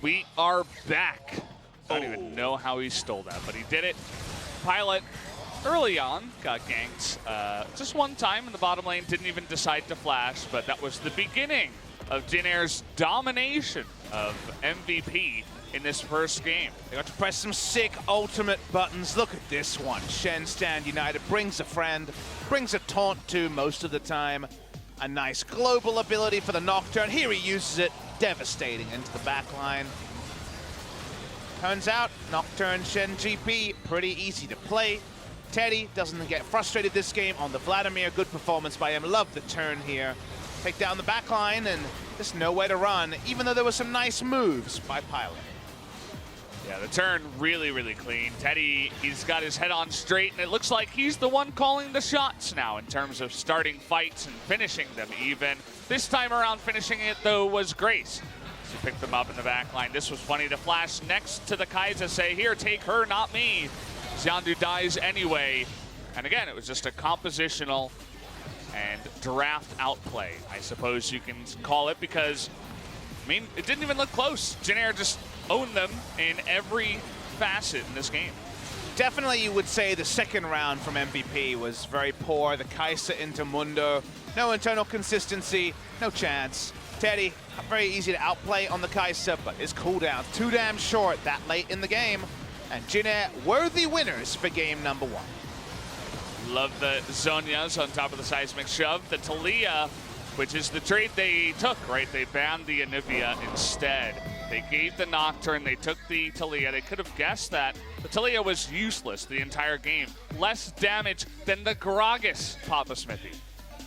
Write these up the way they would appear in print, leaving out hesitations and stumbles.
We are back. I don't even know how he stole that, but he did it. Pilot, early on, got ganked just one time in the bottom lane, didn't even decide to flash, but that was the beginning of Jin Air's domination of MVP in this first game. They got to press some sick ultimate buttons. Look at this one. Shen Stand United brings a friend, brings a taunt too most of the time. A nice global ability for the Nocturne. Here he uses it, devastating into the backline. Turns out, Nocturne Shen GP, pretty easy to play. Teddy doesn't get frustrated this game on the Vladimir. Good performance by him. Love the turn here. Take down the backline and just nowhere to run, even though there were some nice moves by Pilot. Yeah, the turn really, really clean. Teddy, he's got his head on straight, and it looks like he's the one calling the shots now in terms of starting fights and finishing them even. This time around, finishing it, though, was Grace. She picked them up in the back line. This was funny to flash next to the Kai'Sa, say, here, take her, not me. Xiandu dies anyway. And again, it was just a compositional and draft outplay, I suppose you can call it, because, I mean, it didn't even look close. Jin Air just owned them in every facet in this game. Definitely you would say the second round from MVP was very poor. The Kai'Sa into Mundo. No internal consistency, no chance. Teddy, very easy to outplay on the Kai'Sa, but his cooldown too damn short that late in the game. And Jin Air worthy winners for game number 1. Love the Zhonyas on top of the seismic shove. The Taliyah, which is the trade they took, right? They banned the Anivia instead. They gave the Nocturne, they took the Taliyah. They could have guessed that. The Taliyah was useless the entire game. Less damage than the Gragas, Papa Smithy.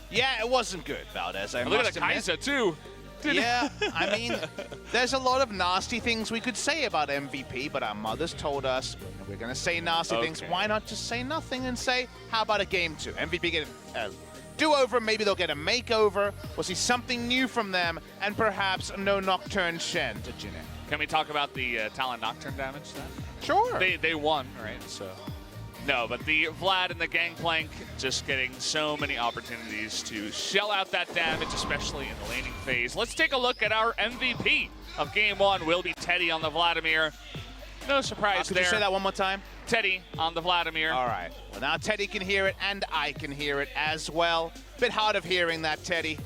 Yeah, it wasn't good, Valdez. I look at the Kai'Sa, too. Yeah, I mean, there's a lot of nasty things we could say about MVP, but our mothers told us we're going to say nasty things. Why not just say nothing and say, how about a game 2? MVP get a do-over, maybe they'll get a makeover. We'll see something new from them, and perhaps no Nocturne Shen to Jin Air. Can we talk about the Talon Nocturne damage then? Sure. They won, right? So no, but the Vlad and the Gangplank just getting so many opportunities to shell out that damage, especially in the laning phase. Let's take a look at our MVP of game 1. Will be Teddy on the Vladimir. No surprise there. Could you say that one more time? Teddy on the Vladimir. All right. Well, now Teddy can hear it, and I can hear it as well. Bit hard of hearing that, Teddy.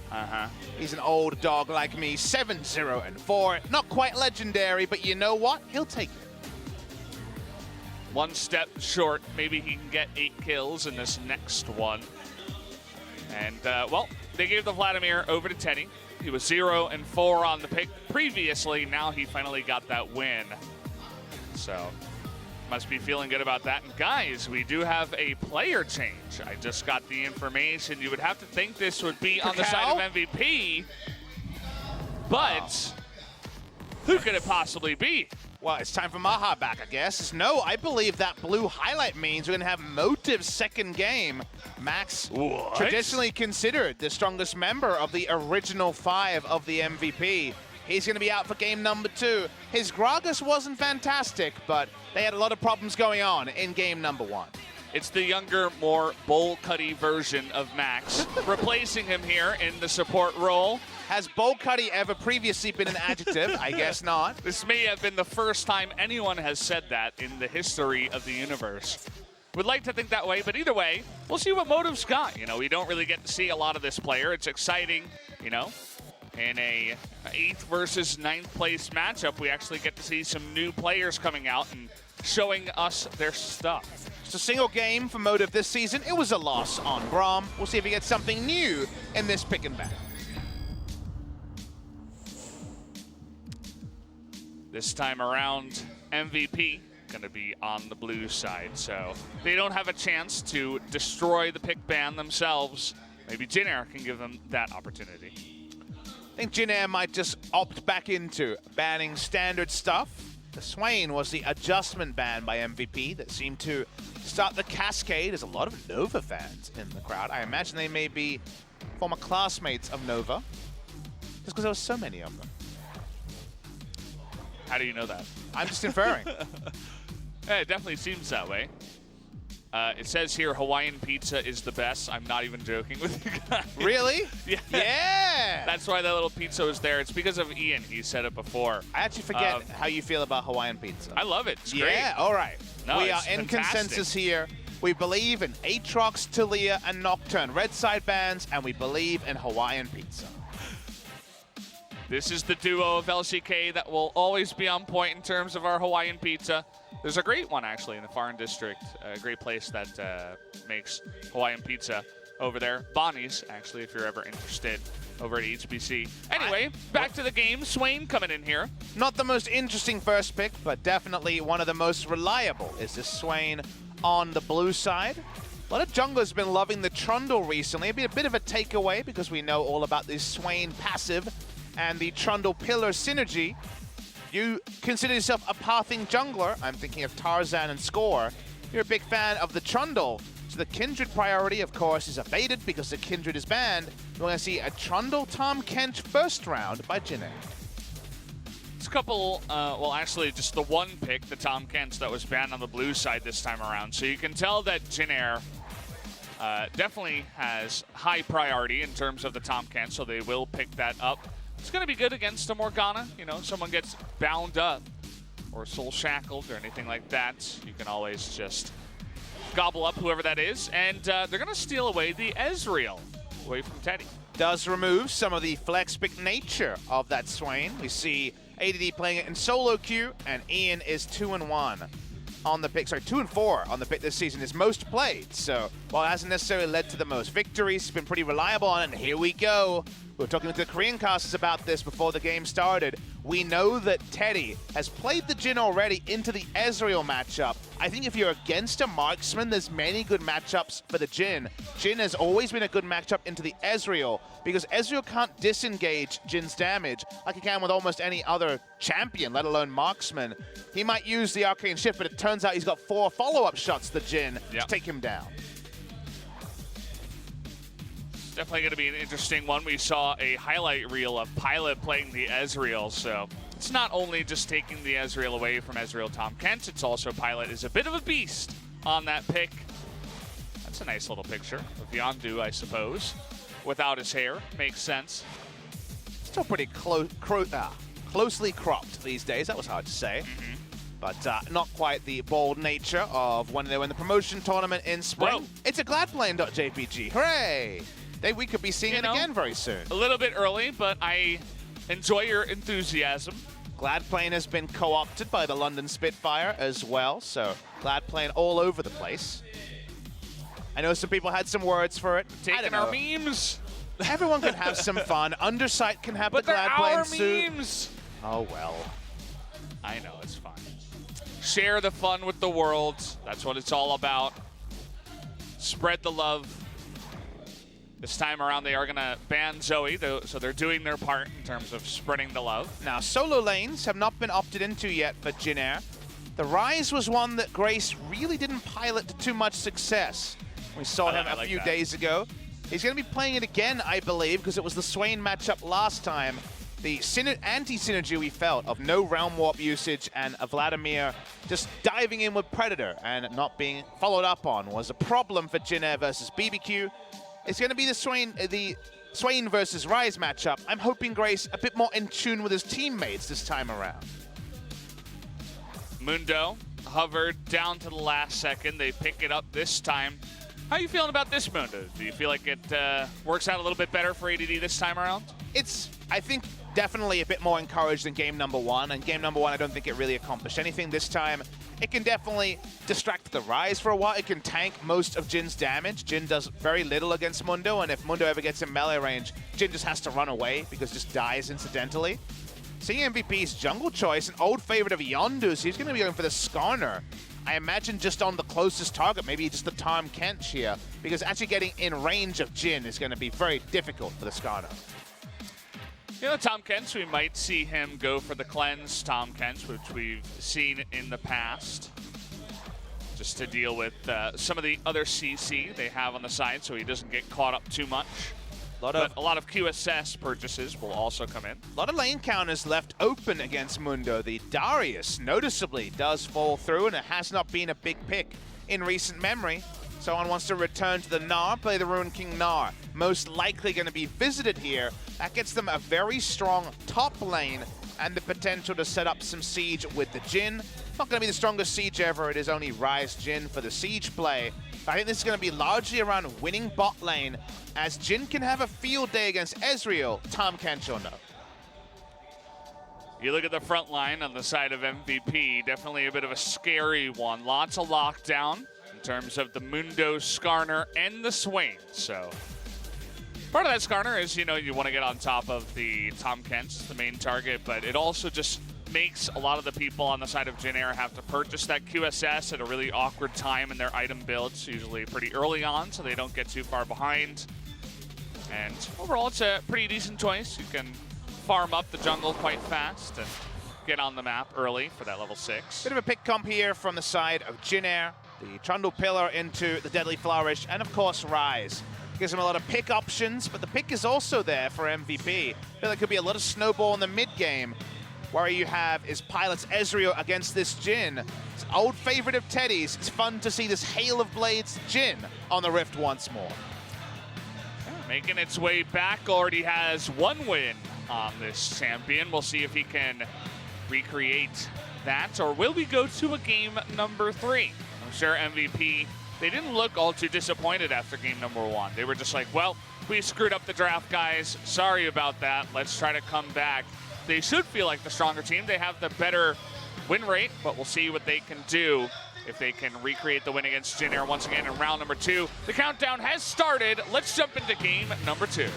He's an old dog like me. 7-0-4. Not quite legendary, but you know what? He'll take it. One step short. Maybe he can get 8 kills in this next one. And, well, they gave the Vladimir over to Teddy. He was 0-4 on the pick previously. Now he finally got that win. So, must be feeling good about that. And guys, we do have a player change. I just got the information. You would have to think this would be on the side of MVP. But who could it possibly be? Well, it's time for Maha back, I guess. No, I believe that blue highlight means we're going to have Motive's second game. Max, traditionally considered the strongest member of the original 5 of the MVP. He's going to be out for game number 2. His Gragas wasn't fantastic, but they had a lot of problems going on in game number 1. It's the younger, more bowl-cutty version of Max, replacing him here in the support role. Has bowl-cutty ever previously been an adjective? I guess not. This may have been the first time anyone has said that in the history of the universe. Would like to think that way, but either way, we'll see what Motive's got. You know, we don't really get to see a lot of this player. It's exciting, you know. In a 8th versus 9th place matchup, we actually get to see some new players coming out and showing us their stuff. It's a single game for Motive this season. It was a loss on Braum. We'll see if he gets something new in this pick and back. This time around, MVP going to be on the blue side, so they don't have a chance to destroy the pick ban themselves. Maybe Jin Air can give them that opportunity. I think Jin Air might just opt back into banning standard stuff. The Swain was the adjustment ban by MVP that seemed to start the cascade. There's a lot of Nova fans in the crowd. I imagine they may be former classmates of Nova, just because there were so many of them. How do you know that? I'm just inferring. Yeah, it definitely seems that way. It says here Hawaiian pizza is the best. I'm not even joking with you guys. Really? Yeah. Yeah. That's why that little pizza was there. It's because of Ian. He said it before. I actually forget how you feel about Hawaiian pizza. I love it. It's yeah, great. all right. No, we are it's in fantastic. consensus here. We believe in Aatrox, Talia, and Nocturne, red side bands, and we believe in Hawaiian pizza. This is the duo of LCK that will always be on point in terms of our Hawaiian pizza. There's a great one, actually, in the Foreign District. A great place that makes Hawaiian pizza over there. Bonnie's, actually, if you're ever interested, over at HBC. Anyway, back to the game. Swain coming in here. Not the most interesting first pick, but definitely one of the most reliable is this Swain on the blue side. A lot of junglers have been loving the Trundle recently. It'd be a bit of a takeaway because we know all about this Swain passive and the Trundle pillar synergy. You consider yourself a pathing jungler. I'm thinking of Tarzan and Score. You're a big fan of the Trundle. So the Kindred priority, of course, is abated because the Kindred is banned. We're going to see a Trundle Tahm Kench first round by Jin Air. It's a couple, well, actually, just the one pick, the Tahm Kench, that was banned on the blue side this time around. So you can tell that Jin Air definitely has high priority in terms of the Tahm Kench, so they will pick that up. It's going to be good against a Morgana. You know, someone gets bound up or soul shackled or anything like that. You can always just gobble up whoever that is. And they're going to steal away the Ezreal away from Teddy. Does remove some of the flex pick nature of that Swain. We see ADD playing it in solo queue, and Ian is 2-1 on the pick. Sorry, 2-4 on the pick this season. His most played. So while it hasn't necessarily led to the most victories, he's been pretty reliable on it. And here we go. We were talking to the Korean casters about this before the game started. We know that Teddy has played the Jhin already into the Ezreal matchup. I think if you're against a marksman, there's many good matchups for the Jhin. Jhin has always been a good matchup into the Ezreal because Ezreal can't disengage Jin's damage like he can with almost any other champion, let alone marksman. He might use the Arcane Shift, but it turns out he's got 4 follow-up shots to Jhin to take him down. Definitely going to be an interesting one. We saw a highlight reel of Pilot playing the Ezreal, so it's not only just taking the Ezreal away from Ezreal Tahm Kench, it's also Pilot is a bit of a beast on that pick. That's a nice little picture of Yondu, I suppose, without his hair. Makes sense. Still pretty closely cropped these days. That was hard to say. But not quite the bold nature of when they were in the promotion tournament in spring. Whoa. It's a gladplane.jpg. Hooray! We could be seeing it again very soon. A little bit early, but I enjoy your enthusiasm. Gladplane has been co-opted by the London Spitfire as well, so Gladplane all over the place. I know some people had some words for it. Taking our memes. Everyone can have some fun. Undersight can have But the they're Gladplane our suit. memes. Oh, well. I know, it's fine. Share the fun with the world. That's what it's all about. Spread the love. This time around, they are going to ban Zoe, so they're doing their part in terms of spreading the love. Now, solo lanes have not been opted into yet for Jin Air. The Rise was one that Grace really didn't pilot to too much success. We saw him a few days ago. He's going to be playing it again, I believe, because it was the Swain matchup last time. The anti-synergy we felt of no Realm Warp usage and a Vladimir just diving in with Predator and not being followed up on was a problem for Jin Air versus BBQ. It's going to be the Swain versus Rise matchup. I'm hoping Grace a bit more in tune with his teammates this time around. Mundo hovered down to the last second. They pick it up this time. How are you feeling about this, Mundo? Do you feel like it works out a little bit better for ADD this time around? It's, I think, definitely a bit more encouraged than game number 1. And game number 1, I don't think it really accomplished anything this time. It can definitely distract the Rise for a while. It can tank most of Jin's damage. Jin does very little against Mundo, and if Mundo ever gets in melee range, Jin just has to run away because just dies incidentally. Seeing MVP's jungle choice, an old favorite of Yondu's, he's going to be going for the Skarner. I imagine just on the closest target, maybe just the Tahm Kench here, because actually getting in range of Jin is going to be very difficult for the Skarner. You know, Tahm Kench, we might see him go for the cleanse Tahm Kench, which we've seen in the past, just to deal with some of the other CC they have on the side so he doesn't get caught up too much. But a lot of QSS purchases will also come in. A lot of lane counters left open against Mundo. The Darius noticeably does fall through, and it has not been a big pick in recent memory. Someone wants to return to the Gnar, play the Ruined King Gnar. Most likely going to be visited here. That gets them a very strong top lane and the potential to set up some siege with the Jhin. Not going to be the strongest siege ever. It is only Ryze Jhin for the siege play. But I think this is going to be largely around winning bot lane, as Jhin can have a field day against Ezreal. Tom Kencho, no. You look at the front line on the side of MVP, definitely a bit of a scary one. Lots of lockdown in terms of the Mundo, Skarner, and the Swain. So part of that Skarner is, you know, you want to get on top of the Tom Kents, the main target, but it also just makes a lot of the people on the side of Jhin Air have to purchase that QSS at a really awkward time in their item builds, usually pretty early on, so they don't get too far behind. And overall, it's a pretty decent choice. You can farm up the jungle quite fast and get on the map early for that level 6. Bit of a pick comp here from the side of Jhin Air. The Trundle Pillar into the Deadly Flourish, and of course Ryze. Gives him a lot of pick options, but the pick is also there for MVP. I feel like could be a lot of snowball in the mid game. Where you have is Pilot's Ezreal against this Jhin. It's an old favorite of Teddy's. It's fun to see this Hail of Blades Jhin on the Rift once more. Making its way back, already has 1 win on this champion. We'll see if he can recreate that, or will we go to a game number 3? I'm sure MVP, they didn't look all too disappointed after game number 1. They were just like, well, we screwed up the draft, guys. Sorry about that. Let's try to come back. They should feel like the stronger team. They have the better win rate, but we'll see what they can do if they can recreate the win against Jhin Air once again in round number 2. The countdown has started. Let's jump into game number 2.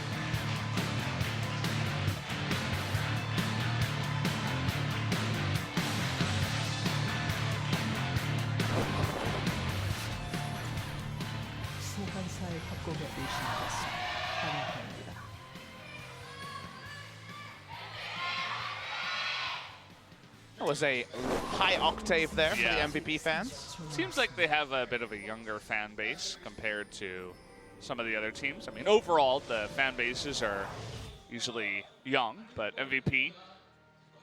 That was a high octave there for the MVP fans. Seems like they have a bit of a younger fan base compared to some of the other teams. I mean, overall, the fan bases are usually young, but MVP,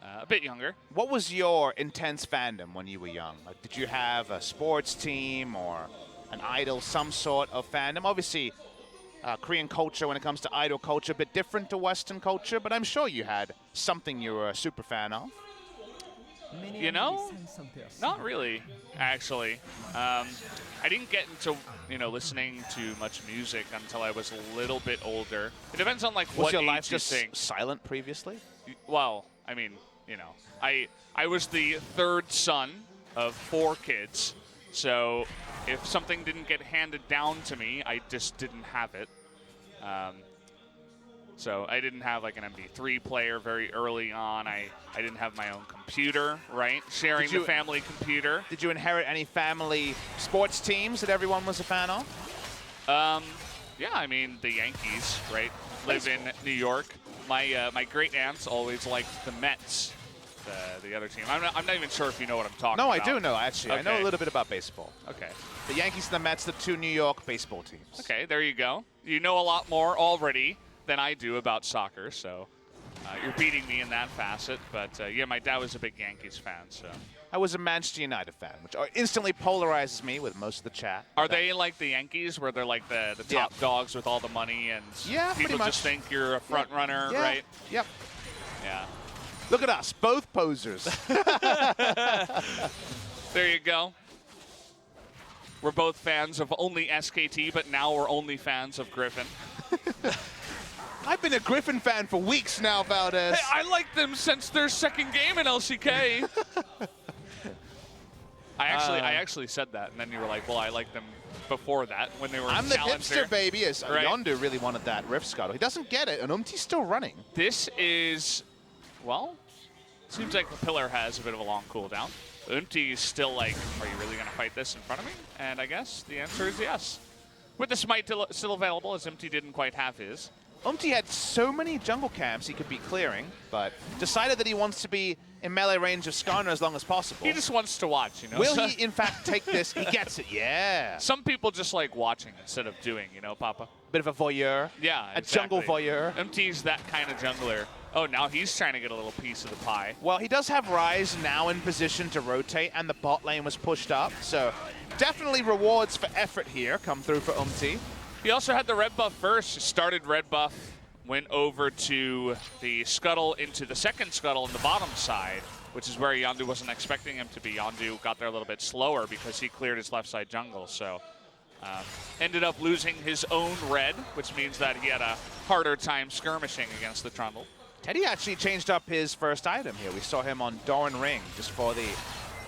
a bit younger. What was your intense fandom when you were young? Like, did you have a sports team or an idol, some sort of fandom? Obviously, Korean culture, when it comes to idol culture, a bit different to Western culture, but I'm sure you had something you were a super fan of. You know, not really, actually. I didn't get into, listening to much music until I was a little bit older. It depends on, like, what was your age life you just think. silent previously? Well, I mean, I was the 3rd son of 4 kids, so if something didn't get handed down to me, I just didn't have it. So I didn't have like an MP3 player very early on. I didn't have my own computer, right? Sharing the family computer. Did you inherit any family sports teams that everyone was a fan of? Yeah, I mean, the Yankees, right? Live in New York. My great aunts always liked the Mets, the other team. I'm not even sure if you know what I'm talking about. No, I do know, actually. Okay. I know a little bit about baseball. Okay. The Yankees and the Mets, the 2 New York baseball teams. Okay, there you go. You know a lot more already than I do about soccer, so you're beating me in that facet. But yeah, my dad was a big Yankees fan, so. I was a Manchester United fan, which instantly polarizes me with most of the chat. Are they like the Yankees, where they're like the top dogs with all the money, and people just think you're a front runner, right? Yep. Yeah. Look at us, both posers. There you go. We're both fans of only SKT, but now we're only fans of Griffin. I've been a Griffin fan for weeks now, Valdez. Hey, I liked them since their 2nd game in LCK. I actually said that, and then you were like, well, I liked them before that when they were I'm in the Challenger. hipster, baby. As right. Yondu really wanted that Rift Scuttle. He doesn't get it, and Umti's still running. This is, well, seems like the pillar has a bit of a long cooldown. Umti is still like, are you really going to fight this in front of me? And I guess the answer is yes. With the smite still available, as Umti didn't quite have his. Umti had so many jungle camps he could be clearing, but decided that he wants to be in melee range of Skarner as long as possible. He just wants to watch, Will he, in fact, take this? He gets it, yeah. Some people just like watching instead of doing, Papa? Bit of a voyeur. Yeah, exactly. A jungle voyeur. MT's that kind of jungler. Oh, now he's trying to get a little piece of the pie. Well, he does have Ryze now in position to rotate, and the bot lane was pushed up, so definitely rewards for effort here come through for Umti. He also had the red buff first. Started red buff, went over to the scuttle into the second scuttle in the bottom side, which is where Yondu wasn't expecting him to be. Yondu got there a little bit slower because he cleared his left side jungle. So ended up losing his own red, which means that he had a harder time skirmishing against the Trundle. Teddy actually changed up his first item here. We saw him on Doran Ring just for the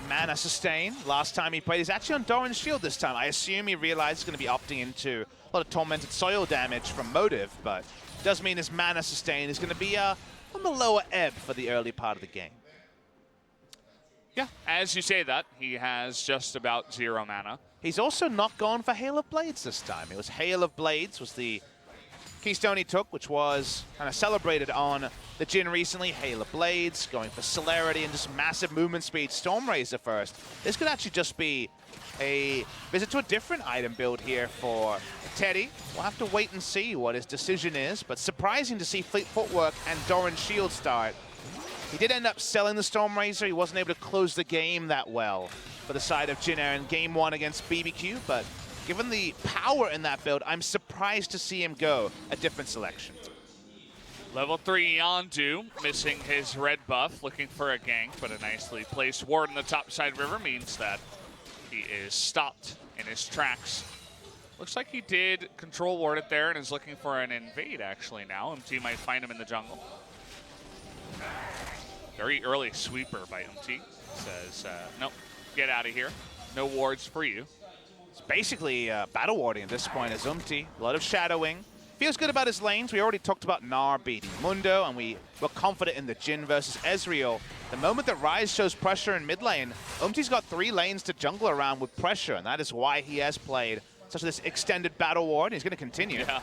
mana sustain. Last time he played, he's actually on Doran's Shield this time. I assume he realized he's going to be opting into a lot of Tormented Soil damage from Motive, but does mean his mana sustain is going to be on the lower ebb for the early part of the game. Yeah, as you say that, he has just about 0 mana. He's also not gone for Hail of Blades this time. It was Hail of Blades was the keystone he took, which was kind of celebrated on the Jhin recently. Hail of Blades, going for celerity and just massive movement speed. Stormrazor first. This could actually just be a visit to a different item build here for Teddy. We'll have to wait and see what his decision is, but surprising to see Fleet Footwork and Doran's Shield start. He did end up selling the Stormrazor. He wasn't able to close the game that well for the side of Jhin in Game 1 against BBQ, but given the power in that build, I'm surprised to see him go a different selection. Level 3 Yondu, missing his red buff, looking for a gank, but a nicely placed ward in the top side river means that he is stopped in his tracks. Looks like he did control ward it there and is looking for an invade actually now. MT might find him in the jungle. Very early sweeper by MT. Says, nope, get out of here. No wards for you. It's basically battle warding at this point as Umti. A lot of shadowing. Feels good about his lanes. We already talked about Gnar beating Mundo, and we were confident in the Jhin versus Ezreal. The moment that Ryze shows pressure in mid lane, Umti's got 3 lanes to jungle around with pressure, and that is why he has played such this extended battle ward. He's going to continue. Yeah.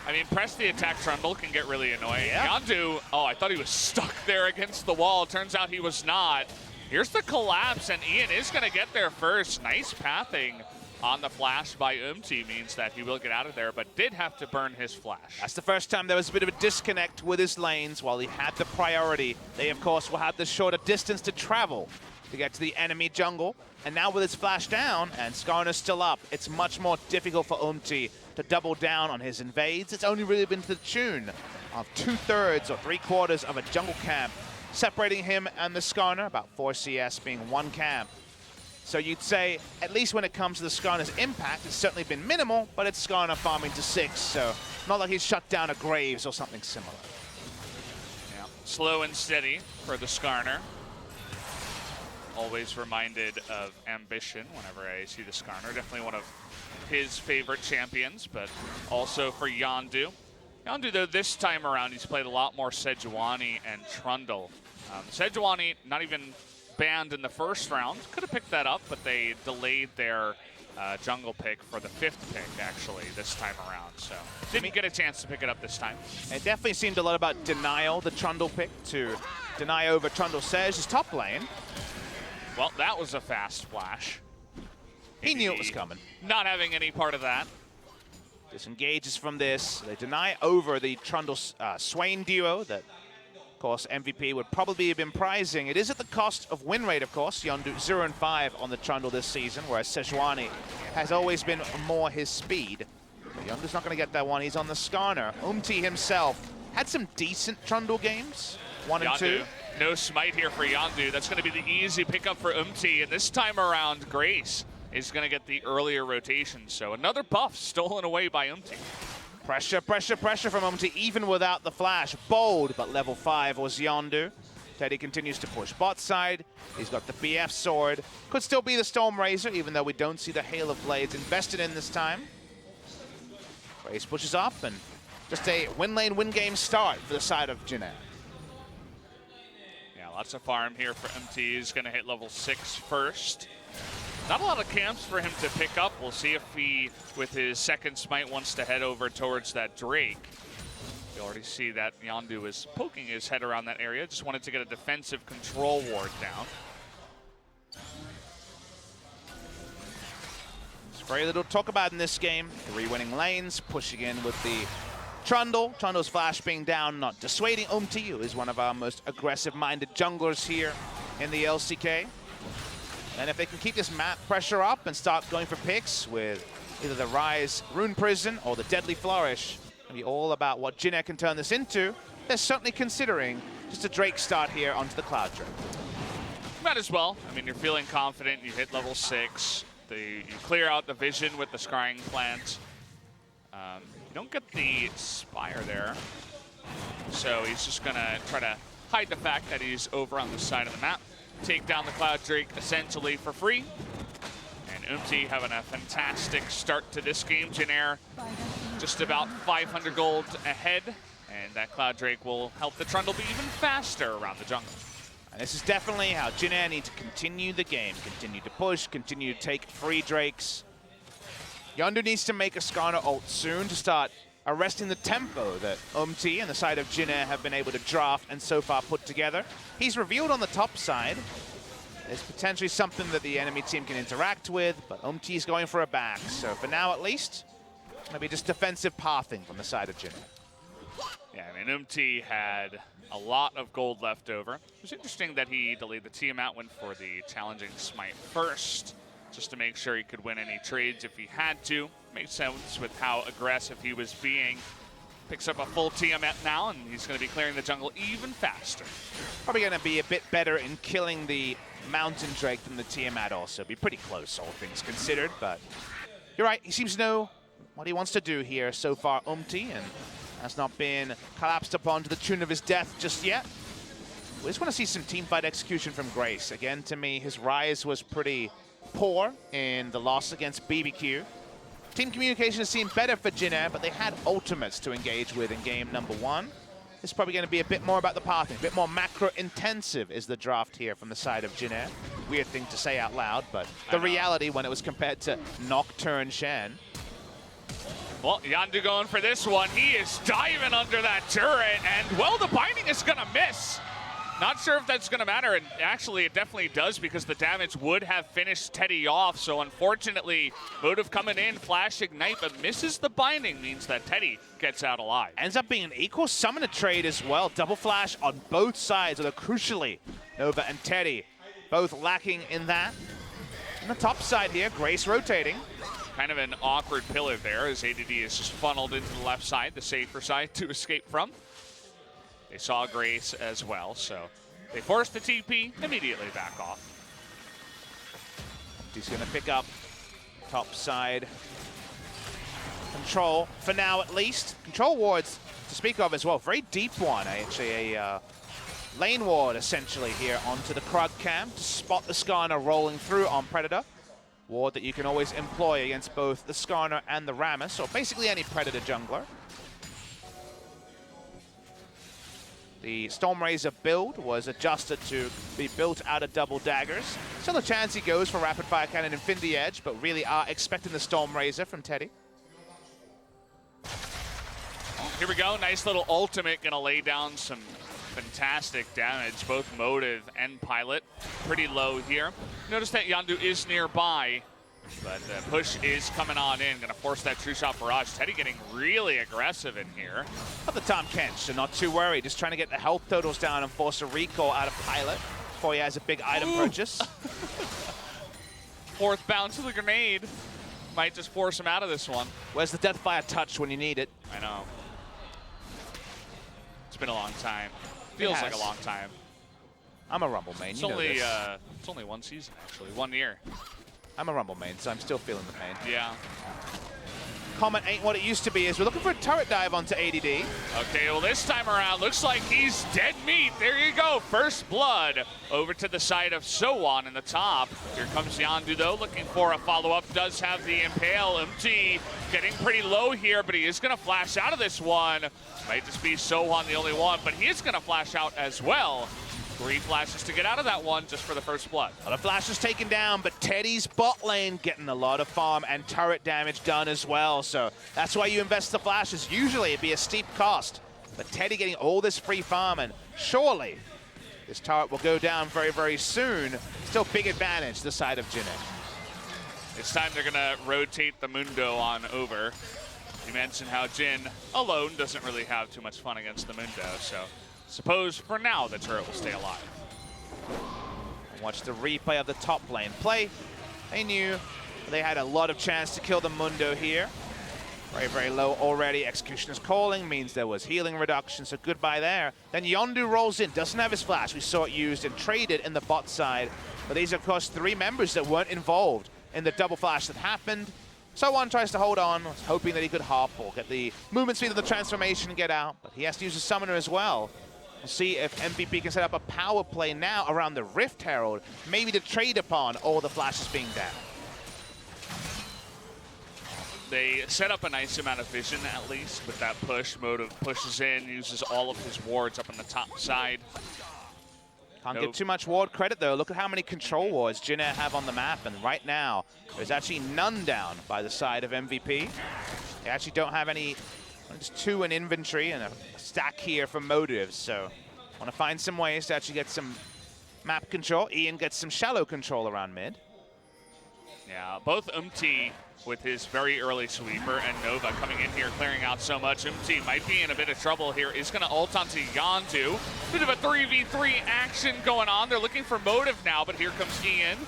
I mean, press the attack Trundle can get really annoying. Yeah. Yondu, oh, I thought he was stuck there against the wall. Turns out he was not. Here's the collapse, and Ian is going to get there first. Nice pathing on the flash by Umti means that he will get out of there, but did have to burn his flash. That's the first time there was a bit of a disconnect with his lanes while he had the priority. They, of course, will have the shorter distance to travel to get to the enemy jungle. And now with his flash down and Skarner's still up, it's much more difficult for Umti to double down on his invades. It's only really been to the tune of 2/3 or 3/4 of a jungle camp, separating him and the Skarner, about 4 CS being 1 camp. So you'd say, at least when it comes to the Skarner's impact, it's certainly been minimal, but it's Skarner farming to 6, so not like he's shut down a Graves or something similar. Yeah. Slow and steady for the Skarner. Always reminded of Ambition whenever I see the Skarner. Definitely one of his favorite champions, but also for Yondu. Yondu, though, this time around, he's played a lot more Sejuani and Trundle. Sejuani, not even banned in the first round. Could have picked that up, but they delayed their jungle pick for the 5th pick, actually, this time around. So didn't get a chance to pick it up this time. It definitely seemed a lot about Denial, the Trundle pick, to deny over Trundle Sej's top lane. Well, that was a fast flash. He knew it was coming. Not having any part of that. Disengages from this. They deny over the Trundle Swain duo that, of course, MVP would probably have been prizing. It is at the cost of win rate, of course. Yondu 0-5 on the Trundle this season, whereas Sejuani has always been more his speed. But Yondu's not going to get that one. He's on the Skarner. Umti himself had some decent Trundle games, 1 and 2. No smite here for Yondu. That's going to be the easy pickup for Umti. And this time around, Grace is going to get the earlier rotation. So another buff stolen away by Umti. Pressure, pressure, pressure from Umti, even without the flash. Bold, but level 5 was Yondu. Teddy continues to push bot side. He's got the BF sword. Could still be the Stormrazor, even though we don't see the Hail of Blades invested in this time. Grace pushes up, and just a win lane, win game start for the side of Jhin. Lots of farm here for MT. He's going to hit level 6 first. Not a lot of camps for him to pick up. We'll see if he, with his second smite, wants to head over towards that Drake. You already see that Yondu is poking his head around that area. Just wanted to get a defensive control ward down. There's very little to talk about in this game. 3 winning lanes, pushing in with the Trundle. Trundle's flash being down, not dissuading Umti, who is one of our most aggressive-minded junglers here in the LCK. And if they can keep this map pressure up and start going for picks with either the Rise Rune Prison or the Deadly Flourish, it'll be all about what Jin Air can turn this into. They're certainly considering just a Drake start here onto the Cloud Drake. Might as well. I mean, you're feeling confident. You hit level 6. You clear out the vision with the Scrying Plant. You don't get the Spire there. So he's just going to try to hide the fact that he's over on the side of the map. Take down the Cloud Drake essentially for free. And Umti having a fantastic start to this game. Jin Air just about 500 gold ahead. And that Cloud Drake will help the Trundle be even faster around the jungle. And this is definitely how Jin Air need to continue the game. Continue to push, continue to take free Drakes. Yondu needs to make a Skarner ult soon to start arresting the tempo that Umti and the side of Jin Air have been able to draft and so far put together. He's revealed on the top side. There's potentially something that the enemy team can interact with, but Umti's going for a back. So for now, at least, it's going to be just defensive pathing from the side of Jin Air. Yeah, I mean, Umti had a lot of gold left over. It was interesting that he delayed the Tiamat, went for the challenging smite first, just to make sure he could win any trades if he had to. Makes sense with how aggressive he was being. Picks up a full Tiamat now, and he's going to be clearing the jungle even faster. Probably going to be a bit better in killing the Mountain Drake than the Tiamat also. Be pretty close, all things considered, but you're right. He seems to know what he wants to do here so far, Umti, and has not been collapsed upon to the tune of his death just yet. We just want to see some teamfight execution from Grace. Again, to me, his Rise was pretty poor in the loss against BBQ. Team communication has seemed better for Jin Air, but they had ultimates to engage with in game number 1. This is probably going to be a bit more about the pathing, a bit more macro-intensive is the draft here from the side of Jin Air. Weird thing to say out loud, but the reality when it was compared to Nocturne Shen. Well, Yondu going for this one. He is diving under that turret, and, well, the binding is going to miss. Not sure if that's going to matter, and actually it definitely does because the damage would have finished Teddy off. So unfortunately, Motive coming in, Flash Ignite, but misses the binding, means that Teddy gets out alive. Ends up being an equal summoner trade as well. Double Flash on both sides, although crucially, Nova and Teddy both lacking in that. On the top side here, Grace rotating. Kind of an awkward pillar there as ADD is just funneled into the left side, the safer side to escape from. They saw Grace as well, so they forced the TP, immediately back off. He's going to pick up top side control for now at least. Control wards to speak of as well. Very deep one, actually a lane ward essentially here onto the Krug camp to spot the Skarner rolling through on Predator. Ward that you can always employ against both the Skarner and the Rammus, or basically any Predator jungler. The Stormrazor build was adjusted to be built out of double daggers. Still a chance he goes for Rapid Fire Cannon Infinity Edge, but really are expecting the Stormrazor from Teddy. Here we go, nice little ultimate, gonna lay down some fantastic damage, both Motive and Pilot. Pretty low here. Notice that Yondu is nearby, but the push is coming on in, gonna force that True Shot Barrage. Teddy getting really aggressive in here. At the Tom Kench, so not too worried. Just trying to get the health totals down and force a recall out of Pilot before he has a big item purchase. Fourth bounce of the grenade. Might just force him out of this one. Where's the Deathfire touch when you need it? I know. It's been a long time. Feels like a long time. I'm a Rumble main, It's only one season, actually. 1 year. I'm a Rumble main, so I'm still feeling the pain. Yeah. Comment ain't what it used to be, as we're looking for a turret dive onto ADD. Okay, well this time around, looks like he's dead meat. There you go, first blood over to the side of Sowan in the top. Here comes Yondu though, looking for a follow-up. Does have the Impale. MT getting pretty low here, but he is gonna flash out of this one. Might just be Sowan the only one, but he is gonna flash out as well. 3 flashes to get out of that one just for the first blood. A lot of flashes taken down, but Teddy's bot lane getting a lot of farm and turret damage done as well. So that's why you invest the flashes. Usually it'd be a steep cost, but Teddy getting all this free farm, and surely this turret will go down very, very soon. Still big advantage the side of Jin Air. This time they're gonna rotate the Mundo on over. You mentioned how Jin alone doesn't really have too much fun against the Mundo, so suppose for now the turret will stay alive. Watch the replay of the top lane play. They knew they had a lot of chance to kill the Mundo here. Very, very low already. Executioner's calling means there was healing reduction, so goodbye there. Then Yondu rolls in, doesn't have his flash. We saw it used and traded in the bot side. But these are, of course, 3 members that weren't involved in the double flash that happened. So1 tries to hold on, hoping that he could hop or get the movement speed of the transformation and get out. But he has to use a summoner as well. We'll see if MVP can set up a power play now around the Rift Herald, maybe to trade upon all the flashes being down. They set up a nice amount of vision, at least, with that push. Motive pushes in, uses all of his wards up on the top side. Can't give too much ward credit, though. Look at how many control wards Jin Air have on the map, and right now, there's actually none down by the side of MVP. They actually don't have any, just 2 in inventory and a stack here for Motives, so want to find some ways to actually get some map control. Ian gets some shallow control around mid. Yeah, both with his very early sweeper and Nova coming in here clearing out so much. Might be in a bit of trouble here. Is going to ult onto Yondu. Bit of a 3v3 action going on. They're looking for Motive now, but here comes Ian.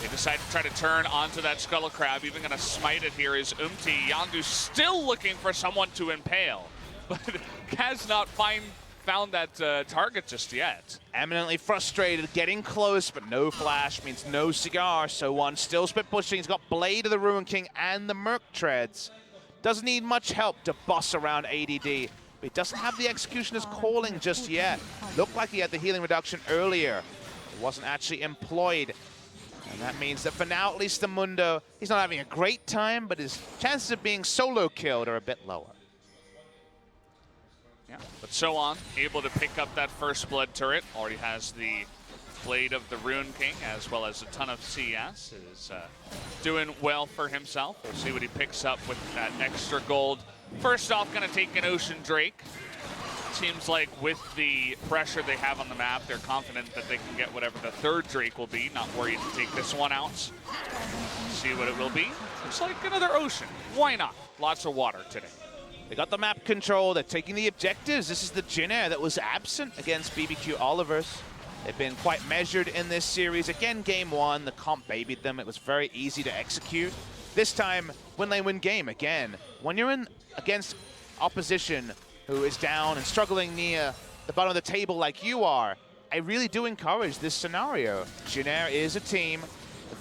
They decide to try to turn onto that Scuttle Crab. Even going to smite it here is Yondu still looking for someone to impale, but has not found that target just yet. Eminently frustrated, getting close, but no flash means no cigar. So1 still split pushing. He's got Blade of the Ruin King and the Merc Treads. Doesn't need much help to boss around ADD, but he doesn't have the Executioner's calling just yet. Looked like he had the healing reduction earlier. It wasn't actually employed. And that means that for now, at least the Mundo, he's not having a great time, but his chances of being solo killed are a bit lower. Yeah, but So1 able to pick up that first blood turret. Already has the Blade of the Rune King as well as a ton of CS. Is doing well for himself. We'll see what he picks up with that extra gold. First off, going to take an Ocean Drake. Seems like with the pressure they have on the map, they're confident that they can get whatever the 3rd Drake will be. Not worried to take this one out. See what it will be. Looks like another Ocean. Why not? Lots of water today. They got the map control, they're taking the objectives. This is the Jin Air that was absent against BBQ Olivers. They've been quite measured in this series. Again, game 1, the comp babied them. It was very easy to execute. This time, win lane, win game again. When you're in against opposition who is down and struggling near the bottom of the table like you are, I really do encourage this scenario. Jin Air is a team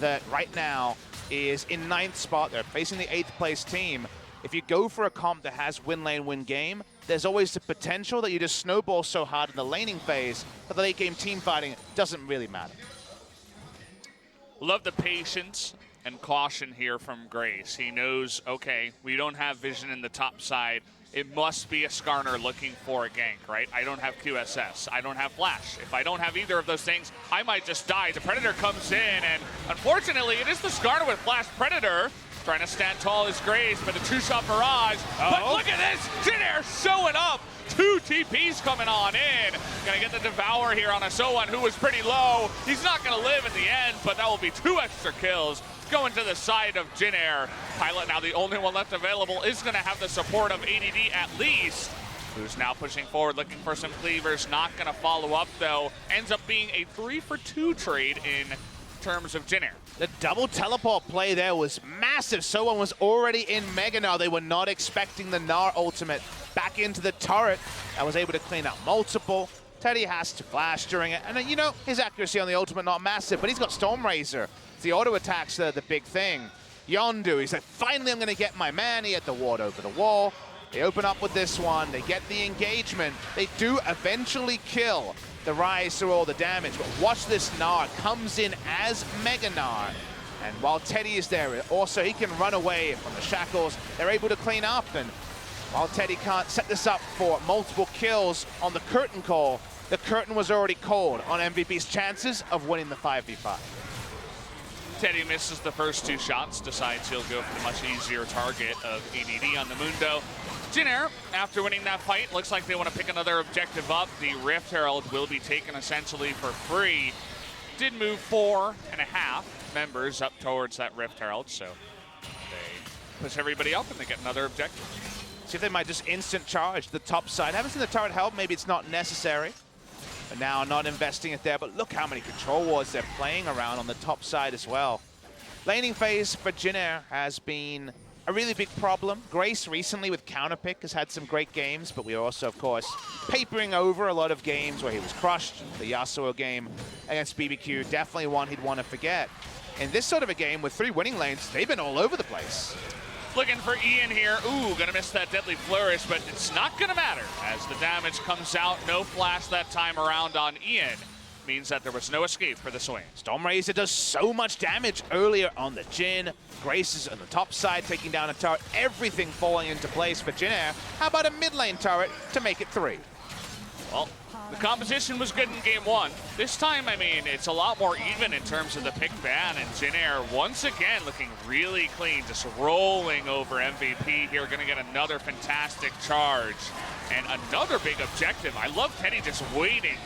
that right now is in 9th spot. They're facing the 8th place team. If you go for a comp that has win lane, win game, there's always the potential that you just snowball so hard in the laning phase that the late game team fighting doesn't really matter. Love the patience and caution here from Grace. He knows, okay, we don't have vision in the top side. It must be a Skarner looking for a gank, right? I don't have QSS. I don't have Flash. If I don't have either of those things, I might just die. The Predator comes in, and unfortunately, it is the Skarner with Flash Predator. Trying to stand tall as Grace, but a 2-shot barrage. But look at this, Jin Air showing up. 2 TPs coming on in. Gonna get the Devour here on a So1 who was pretty low. He's not gonna live in the end, but that will be 2 extra kills going to the side of Jin Air. Pilot now the only one left available is gonna have the support of ADD at least. Who's now pushing forward, looking for some cleavers. Not gonna follow up though. Ends up being a 3-for-2 trade in terms of Jin Air. The double teleport play there was massive. So1 was already in Mega Gnar. They were not expecting the Gnar ultimate back into the turret. I was able to clean up multiple. Teddy has to flash during it. And you know, his accuracy on the ultimate not massive, but he's got Stormrazor. The auto attack's the big thing. Yondu, he's like, finally I'm gonna get my man. He had the ward over the wall. They open up with this one. They get the engagement. They do eventually kill the Rise through all the damage, but watch this Gnar comes in as Mega Gnar. And while Teddy is there, also he can run away from the shackles. They're able to clean up, and while Teddy can't set this up for multiple kills on the curtain call, the curtain was already called on MVP's chances of winning the 5v5. Teddy misses the first 2 shots, decides he'll go for the much easier target of ADD on the Mundo. Jin Air, after winning that fight, looks like they want to pick another objective up. The Rift Herald will be taken essentially for free. Did move 4.5 members up towards that Rift Herald, so they push everybody up and they get another objective. See if they might just instant charge the top side. Haven't seen the turret help, maybe it's not necessary. But now not investing it there, but look how many control wards they're playing around on the top side as well. Laning phase for Jin Air has been a really big problem. Grace recently with counterpick has had some great games, but we are also, of course, papering over a lot of games where he was crushed. The Yasuo game against BBQ, definitely one he'd want to forget. In this sort of a game with 3 winning lanes, they've been all over the place. Looking for Ian here. Ooh, gonna miss that deadly flourish, but it's not gonna matter as the damage comes out. No flash that time around on Ian. Means that there was no escape for the Swain. Stormrazor does so much damage earlier on the Jhin. Grace is on the top side, taking down a turret. Everything falling into place for Jin Air. How about a mid lane turret to make it 3? Well, the composition was good in game 1. This time, I mean, it's a lot more even in terms of the pick ban, and Jin Air once again looking really clean, just rolling over MVP here. Gonna get another fantastic charge and another big objective. I love Teddy just waiting,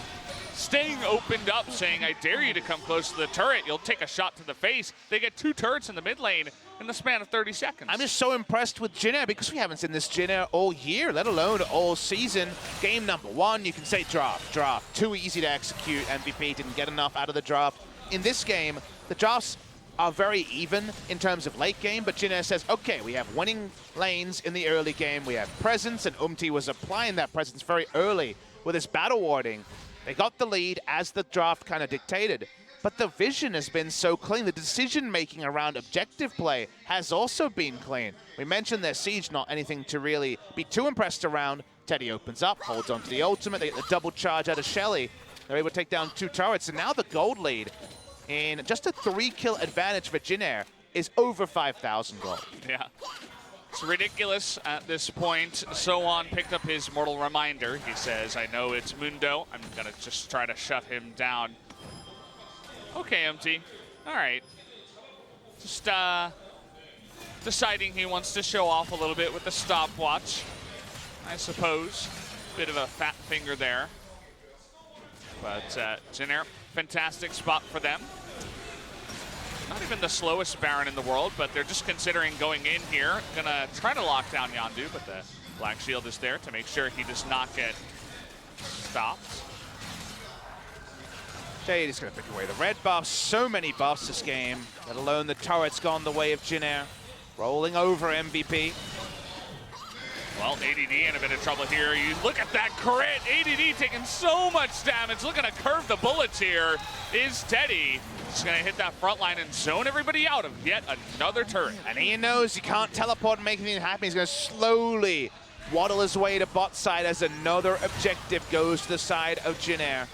staying opened up, saying, I dare you to come close to the turret. You'll take a shot to the face. They get 2 turrets in the mid lane in the span of 30 seconds. I'm just so impressed with Jin Air because we haven't seen this Jin Air all year, let alone all season. Game number 1, you can say draft. Too easy to execute. MVP didn't get enough out of the draft. In this game, the drafts are very even in terms of late game, but Jin Air says, okay, we have winning lanes in the early game. We have presence, and Umti was applying that presence very early with his battle warding. They got the lead as the draft kind of dictated, but the vision has been so clean. The decision-making around objective play has also been clean. We mentioned their siege, not anything to really be too impressed around. Teddy opens up, holds onto the ultimate. They get the double charge out of Shelly. They're able to take down 2 turrets, and now the gold lead in just a 3-kill advantage for Jin Air is over 5,000 gold. Yeah. It's ridiculous at this point. So-On picked up his mortal reminder. He says, I know it's Mundo. I'm going to just try to shut him down. Okay, MT. All right. Just deciding he wants to show off a little bit with the stopwatch, I suppose. Bit of a fat finger there. But Jin Air, fantastic spot for them. Not even the slowest Baron in the world, but they're just considering going in here. Gonna try to lock down Yondu, but the Black Shield is there to make sure he does not get stopped. Jade is gonna pick away the red buffs. So many buffs this game, let alone the turret's gone the way of Jin Air. Rolling over MVP. Well, ADD in a bit of trouble here. You look at that crit. ADD taking so much damage. Looking to curve the bullets here is Teddy. Just going to hit that front line and zone everybody out of yet another turret. And Ian knows he can't teleport and make anything happen. He's going to slowly waddle his way to bot side as another objective goes to the side of Jin Air.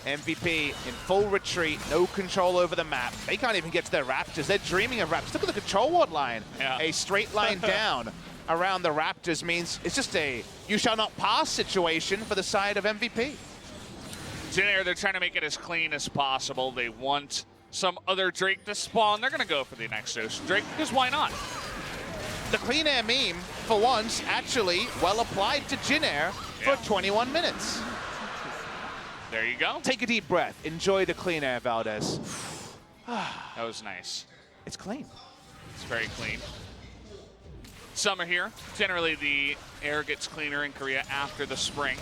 MVP in full retreat, no control over the map. They can't even get to their Raptors. They're dreaming of Raptors. Look at the control ward line. Yeah. A straight line down around the Raptors means it's just a you shall not pass situation for the side of MVP. Jin Air, they're trying to make it as clean as possible. They want some other Drake to spawn. They're going to go for the next Ocean Drake, because why not? The Clean Air meme, for once, actually well applied to Jin Air for 21 minutes. There you go. Take a deep breath. Enjoy the Clean Air, Valdez. That was nice. It's clean. It's very clean. Summer here. Generally, the air gets cleaner in Korea after the spring.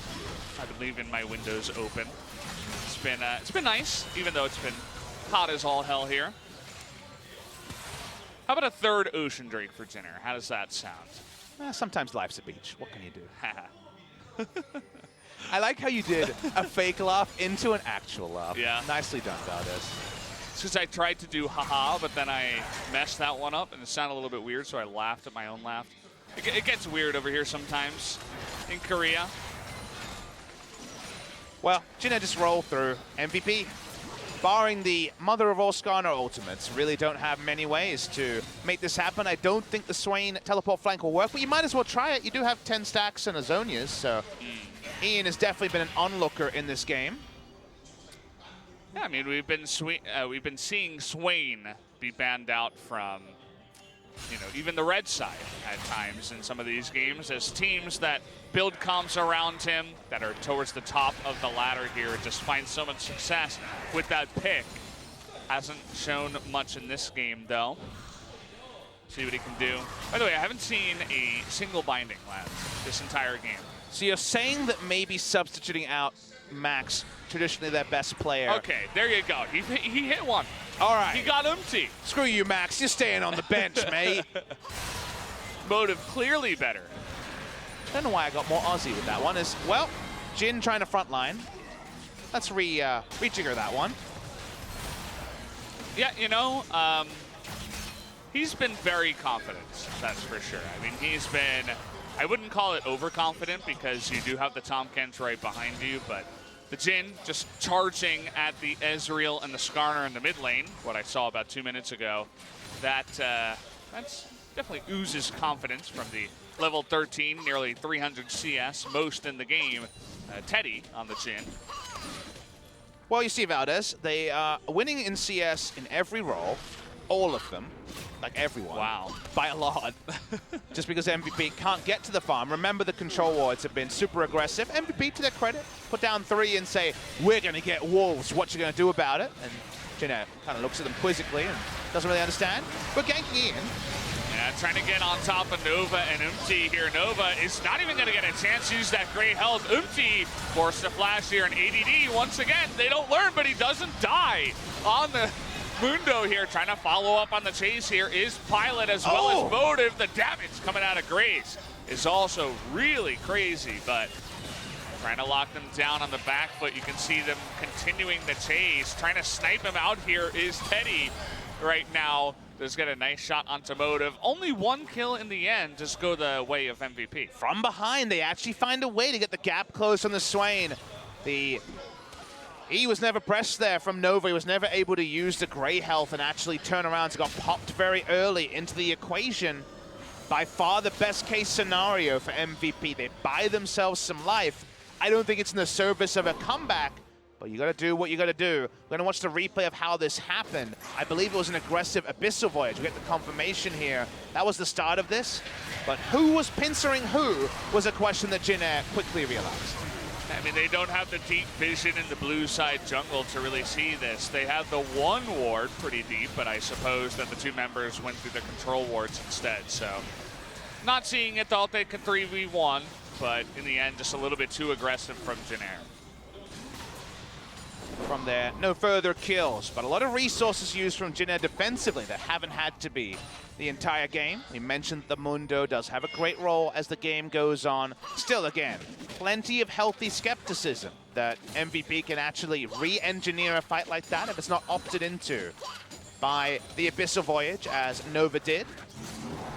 I've been leaving my windows open. It's been nice, even though it's been hot as all hell here. How about a third Ocean Drake for Jin Air? How does that sound? Sometimes life's a beach. What can you do? I like how you did a fake laugh into an actual laugh. Yeah. Nicely done, Valdez. It's because I tried to do haha, but then I messed that one up and it sounded a little bit weird, so I laughed at my own laugh. It gets weird over here sometimes in Korea. Well, Jin Air just roll through. MVP, barring the mother of all Skarner ultimates, really don't have many ways to make this happen. I don't think the Swain teleport flank will work, but you might as well try it. You do have 10 stacks and Azonias, so Ian has definitely been an onlooker in this game. Yeah, I mean, we've been seeing Swain be banned out from, even the red side at times in some of these games, as teams that build comps around him that are towards the top of the ladder here just find so much success with that pick. Hasn't shown much in this game, though. See what he can do. By the way, I haven't seen a single binding land this entire game. So you're saying that maybe substituting out Max, traditionally their best player. Okay, there you go. He hit one. All right. He got empty. Screw you, Max. You're staying on the bench, mate. Motive clearly better. I don't know why I got more Aussie with that one. Well, Jin trying to front line. Let's rejigger that one. Yeah, you know, he's been very confident, that's for sure. I mean, he's been, I wouldn't call it overconfident because you do have the Tomkins right behind you, but the Jin just charging at the Ezreal and the Skarner in the mid lane, what I saw about 2 minutes ago, that's definitely oozes confidence from the level 13, nearly 300 CS, most in the game, Teddy on the Jin. Well, you see, Valdez, they are winning in CS in every role, all of them, like everyone. Wow. By a lot. Just because MVP can't get to the farm. Remember, the control wards have been super aggressive. MVP, to their credit, put down 3 and say, we're going to get wolves. What you going to do about it? And Jenna kind of looks at them quizzically and doesn't really understand. But ganking in. Yeah, trying to get on top of Nova and Umti here. Nova is not even going to get a chance to use that great health. Umti forced to flash here, and ADD, once again, they don't learn, but he doesn't die on the Mundo here. Trying to follow up on the chase here is Pilot as well as Motive. The damage coming out of Grace is also really crazy, but trying to lock them down on the back foot. You can see them continuing the chase. Trying to snipe him out here is Teddy right now. Does get a nice shot onto Motive. Only 1 kill in the end, just go the way of MVP. From behind, they actually find a way to get the gap closed on the Swain. He was never pressed there from Nova. He was never able to use the gray health and actually turn around. So got popped very early into the equation. By far the best case scenario for MVP. They buy themselves some life. I don't think it's in the service of a comeback, but you got to do what you got to do. We're going to watch the replay of how this happened. I believe it was an aggressive Abyssal Voyage. We get the confirmation here. That was the start of this. But who was pincering who was a question that Jin Air quickly realized. I mean, they don't have the deep vision in the blue side jungle to really see this. They have the 1 ward pretty deep, but I suppose that the 2 members went through the control wards instead. So not seeing it, thought they could 3v1, but in the end, just a little bit too aggressive from Jin Air. From there, no further kills, but a lot of resources used from Jin Air defensively that haven't had to be the entire game. We mentioned the Mundo does have a great role as the game goes on. Still, again, plenty of healthy skepticism that MVP can actually re-engineer a fight like that if it's not opted into by the Abyssal Voyage, as Nova did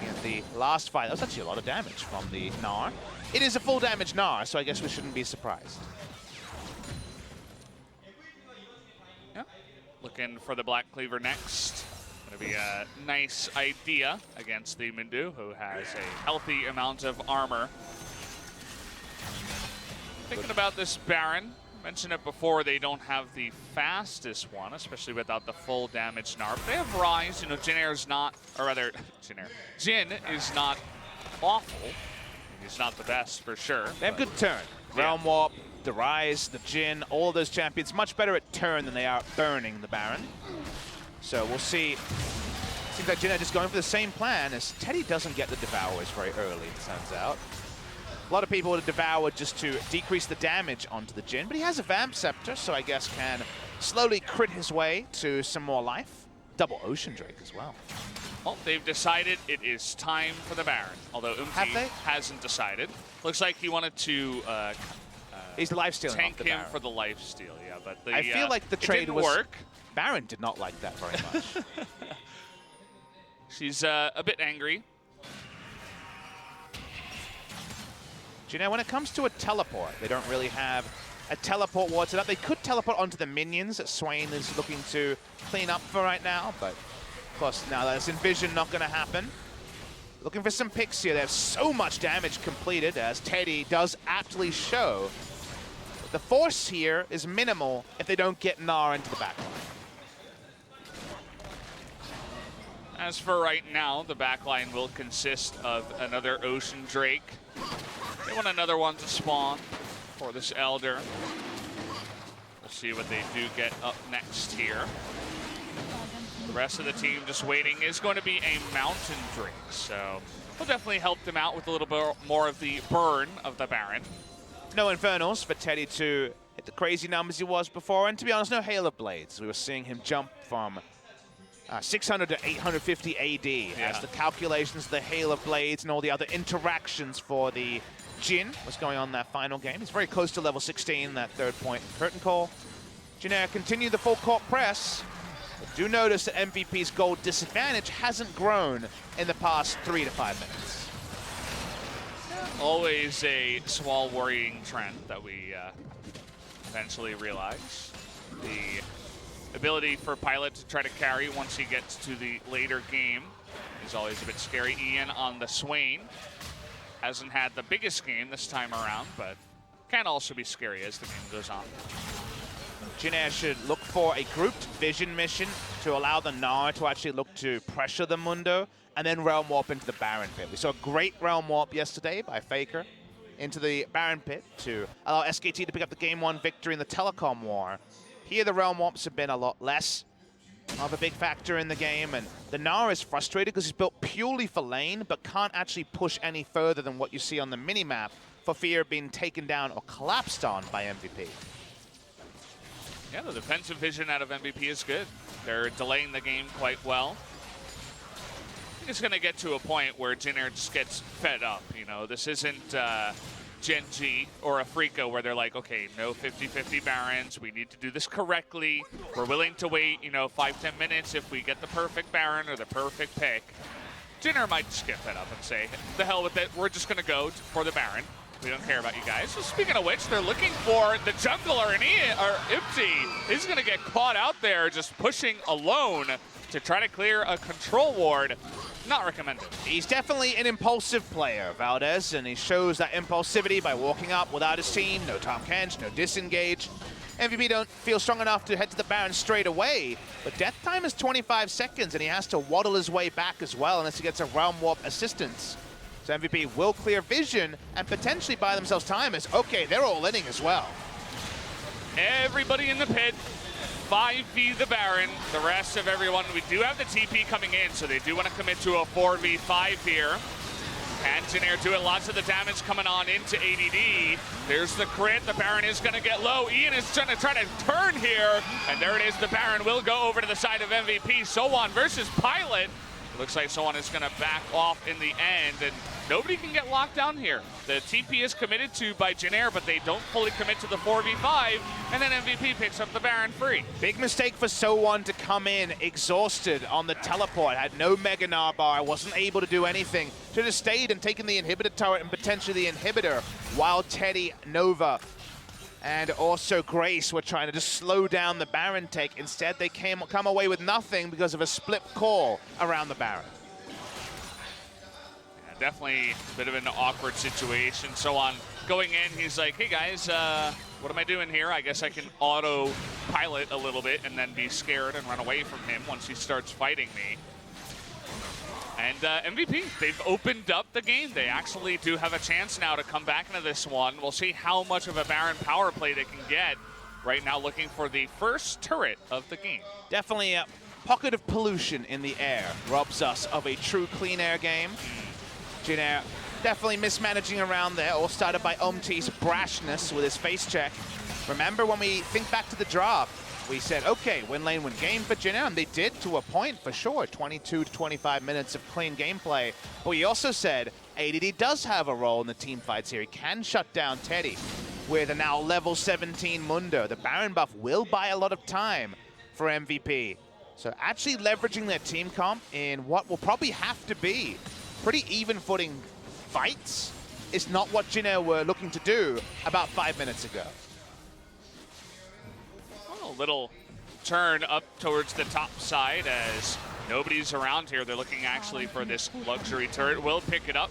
in the last fight. That was actually a lot of damage from the Gnar. It is a full damage Gnar, so I guess we shouldn't be surprised. Yeah. Looking for the Black Cleaver next. Gonna be a nice idea against the Mindu, who has a healthy amount of armor. Thinking about this Baron, mentioned it before, they don't have the fastest one, especially without the full damage Gnar. But they have Rise, you know, Jin Air's not, or rather, Jin is not awful. He's not the best for sure. They have good turn. Yeah. Realm Warp, the Rise, the Jin, all of those champions much better at turn than they are at burning the Baron. So we'll see. Seems like Jin are just going for the same plan, as Teddy doesn't get the Devourers very early, it turns out. A lot of people would devour just to decrease the damage onto the Jin, but he has a Vamp Scepter, so I guess can slowly crit his way to some more life. Double Ocean Drake as well. Well, they've decided it is time for the Baron, although Umti hasn't decided. Looks like he wanted to he's lifestealing tank off the him Baron for the lifesteal, yeah. But I feel like the trade didn't was work. Baron did not like that very much. She's a bit angry. Do you know, when it comes to a teleport, they don't really have a teleport ward set up. They could teleport onto the minions that Swain is looking to clean up for right now, but of course now that's Envision not going to happen. Looking for some picks here. They have so much damage completed, as Teddy does aptly show. The force here is minimal if they don't get Gnar into the backline. As for right now, the backline will consist of another Ocean Drake. They want another one to spawn for this Elder. We'll see what they do get up next here. The rest of the team just waiting is going to be a Mountain Drake, so we'll definitely help them out with a little bit more of the burn of the Baron. No Infernals for Teddy to hit the crazy numbers he was before. And to be honest, no Halo Blades. We were seeing him jump from 600 to 850 AD as the calculations, the Halo Blades, and all the other interactions for the Jhin was going on in that final game. He's very close to level 16, that third point curtain call. Jhin continue the full court press. But do notice that MVP's gold disadvantage hasn't grown in the past 3 to 5 minutes. Always a small worrying trend that we eventually realize. The ability for Pilot to try to carry once he gets to the later game is always a bit scary. Ian on the Swain hasn't had the biggest game this time around, but can also be scary as the game goes on. Jhin should look for a grouped vision mission to allow the Gnar to actually look to pressure the Mundo and then Realm Warp into the Baron Pit. We saw a great Realm Warp yesterday by FLICKR into the Baron Pit to allow SKT to pick up the Game 1 victory in the Telecom War. Here the Realm Warps have been a lot less of a big factor in the game, and the Gnar is frustrated because he's built purely for lane but can't actually push any further than what you see on the minimap for fear of being taken down or collapsed on by MVP. Yeah, the defensive vision out of MVP is good. They're delaying the game quite well. I think it's going to get to a point where Jhin just gets fed up. You know, this isn't Gen G or a Freaka where they're like, okay, no 50-50 Barons. We need to do this correctly. We're willing to wait, 5-10 minutes if we get the perfect Baron or the perfect pick. Jhin might just get fed up and say, the hell with it. We're just going to go for the Baron. We don't care about you guys. So speaking of which, they're looking for the jungler, and Ipti is going to get caught out there just pushing alone to try to clear a control ward. Not recommended. He's definitely an impulsive player, Valdez, and he shows that impulsivity by walking up without his team. No Tom Kench, no disengage. MVP don't feel strong enough to head to the Baron straight away, but death time is 25 seconds, and he has to waddle his way back as well unless he gets a Realm Warp assistance. So MVP will clear vision and potentially buy themselves time as, okay, they're all inning as well. Everybody in the pit, 5v the Baron, the rest of everyone. We do have the TP coming in, so they do want to commit to a 4v5 here. And Jhin do it, lots of the damage coming on into ADD. There's the crit, the Baron is going to get low. Ian is trying to turn here, and there it is, the Baron will go over to the side of MVP. Sowan versus Pilot. It looks like someone is going to back off in the end, and nobody can get locked down here. The TP is committed to by Jhin, but they don't fully commit to the 4v5, and then MVP picks up the Baron free. Big mistake for Sowan to come in exhausted on the teleport. Had no Mega Gnar bar, wasn't able to do anything. Should have stayed and taken the inhibitor turret and potentially the inhibitor while Teddy, Nova, and also Grace were trying to just slow down the Baron take. Instead, they come away with nothing because of a split call around the Baron. Yeah, definitely a bit of an awkward situation. So on going in, he's like, hey guys, what am I doing here? I guess I can auto-pilot a little bit and then be scared and run away from him once he starts fighting me. And MVP, they've opened up the game. They actually do have a chance now to come back into this one. We'll see how much of a Baron power play they can get. Right now looking for the first turret of the game. Definitely a pocket of pollution in the air robs us of a true clean air game. Jhin definitely mismanaging around there, all started by Omti's brashness with his face check. Remember when we think back to the draft, we said, okay, win lane, win game for Jhin, and they did to a point for sure. 22 to 25 minutes of clean gameplay. But we also said ADD does have a role in the team fights here. He can shut down Teddy with a now level 17 Mundo. The Baron buff will buy a lot of time for MVP. So actually leveraging their team comp in what will probably have to be pretty even footing fights is not what Jhin were looking to do about 5 minutes ago. A little turn up towards the top side as nobody's around here. They're looking actually for this luxury turret. Will pick it up.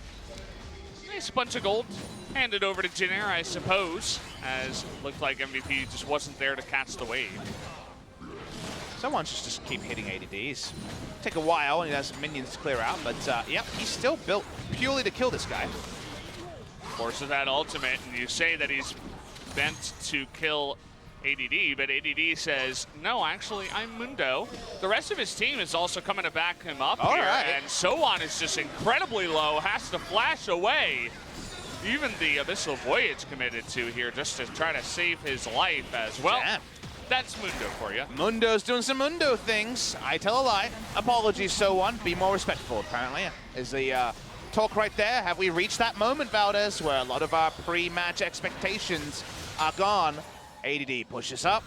Nice bunch of gold. Handed over to Jhin, I suppose, as looked like MVP just wasn't there to catch the wave. Someone should just keep hitting ADDs. Take a while, and he has some minions to clear out, but yep, he's still built purely to kill this guy. Forces that ultimate, and you say that he's bent to kill ADD, but ADD says, no, actually, I'm Mundo. The rest of his team is also coming to back him up here, and Sowan is just incredibly low, has to flash away. even the Abyssal Voyage committed to here just to try to save his life as well. Damn. That's Mundo for you. Mundo's doing some Mundo things. I tell a lie. Apologies, so one. Be more respectful, apparently, is the talk right there. Have we reached that moment, Valdez, where a lot of our pre-match expectations are gone? ADD pushes up.